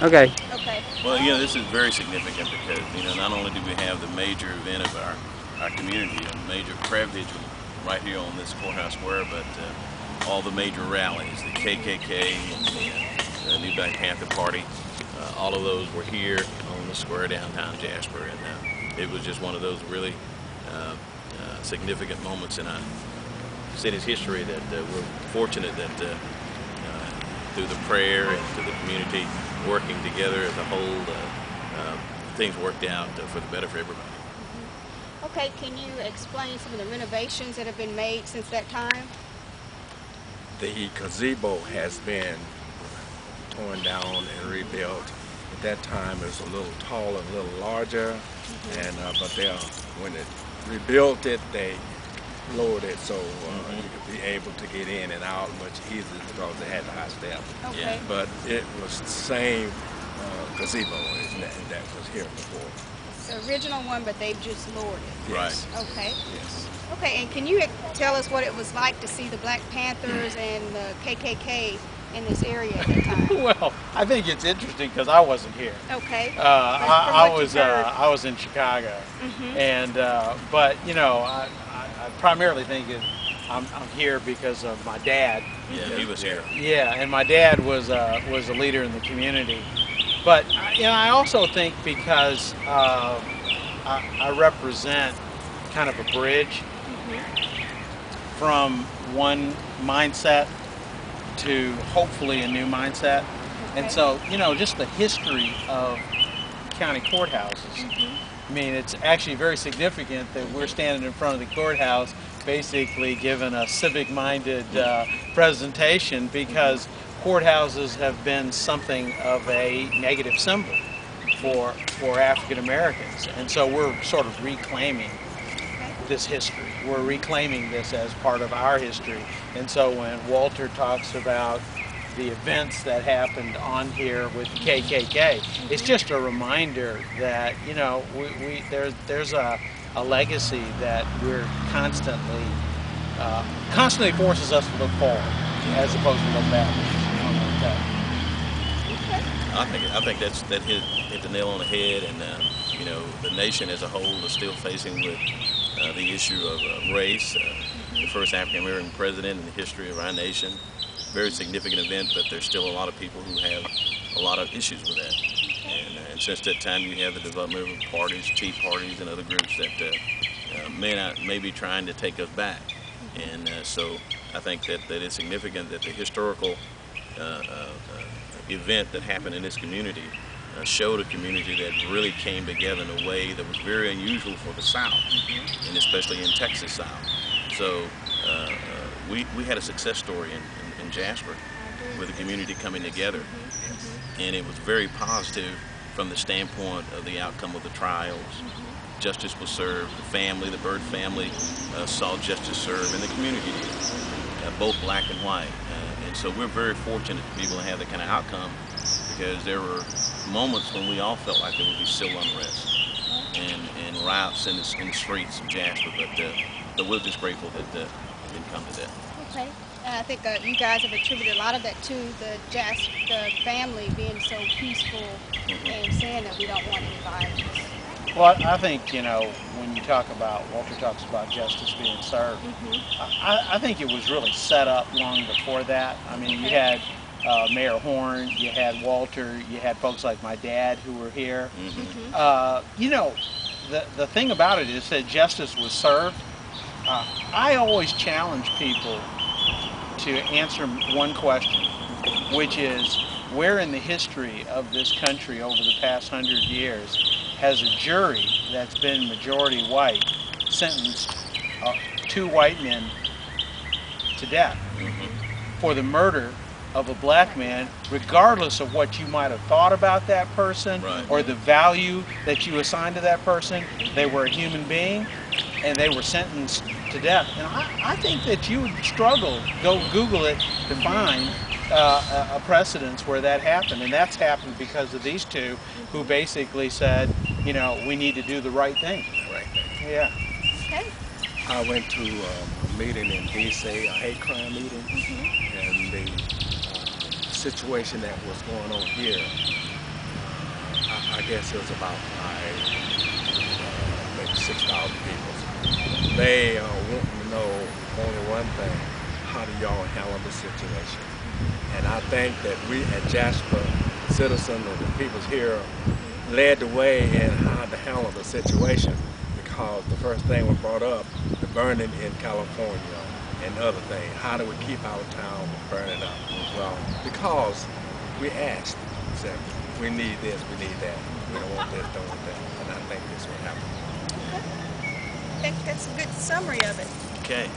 Okay. Okay. Well, this is very significant because, not only do we have the major event of our community, a major prayer vigil right here on this courthouse square, but all the major rallies, the KKK and the New Black Panther Party, all of those were here on the square downtown Jasper, and it was just one of those really significant moments in our city's history that we're fortunate that through the prayer and through the community working together as a whole, things worked out for the better for everybody. Okay, can you explain some of the renovations that have been made since that time? The gazebo has been torn down and rebuilt. At that time it was a little taller, a little larger, and but when it rebuilt it, they lowered it so you could be able to get in and out much easier because they had the high step. Okay. Yeah. But it was the same gazebo that was here before. The original one, but they've just lowered it. Right. Okay. Yes. Okay, and can you tell us what it was like to see the Black Panthers and the KKK in this area at that time? Well, I think it's interesting because I wasn't here. Okay. I was in Chicago, and but I primarily think I'm here because of my dad. Yeah, he was here. Yeah, and my dad was a leader in the community. But I also think because I represent kind of a bridge from one mindset to hopefully a new mindset. And so, just the history of county courthouses. I mean, it's actually very significant that we're standing in front of the courthouse basically giving a civic-minded presentation because courthouses have been something of a negative symbol for African Americans. And so we're sort of reclaiming this history. We're reclaiming this as part of our history. And so when Walter talks about the events that happened on here with the KKK, it's just a reminder that, there's a legacy that we're constantly forces us to look forward as opposed to look backwards. I think that hit the nail on the head, and the nation as a whole is still facing with the issue of race. The first African American president in the history of our nation. Very significant event, but there's still a lot of people who have a lot of issues with that. And since that time, you have the development of parties, tea parties, and other groups that may be trying to take us back. And so I think that it's significant that the historical event that happened in this community showed a community that really came together in a way that was very unusual for the South, and especially in Texas South. So we had a success story in Jasper with the community coming together, and it was very positive from the standpoint of the outcome of the trials. Justice was served. The family, the Byrd family, saw justice served, and the community did, both black and white. And so we're very fortunate to be able to have that kind of outcome, because there were moments when we all felt like there would be civil unrest and riots in the streets of Jasper, but we're just grateful that it didn't come to that. Okay. And I think you guys have attributed a lot of that to the family being so peaceful and saying that we don't want any violence. Well, I think, when you talk about, Walter talks about justice being served, I think it was really set up long before that. I mean, you had Mayor Horn, you had Walter, you had folks like my dad who were here. The thing about it is that justice was served. I always challenge people to answer one question, which is, where in the history of this country over the past 100 years has a jury that's been majority white sentenced two white men to death for the murder of a black man, regardless of what you might have thought about that person or the value that you assign to that person? They were a human being, and they were sentenced to death. And I think that you would struggle, go Google it, to find a precedence where that happened. And that's happened because of these two who basically said, we need to do the right thing. Right. Yeah. Okay. I went to a meeting in D.C., a hate crime meeting, and the situation that was going on here guess it was about maybe 6,000 people. They want to know only one thing: how do y'all handle the situation? And I think that we at Jasper, citizens and the people here, led the way in how to handle the situation, because the first thing was brought up, the burning in California and other things. How do we keep our town from burning up? Well, because we asked, said, we need this, we need that. We don't want this, don't want that. And I think this will happen. I think that's a good summary of it. Okay.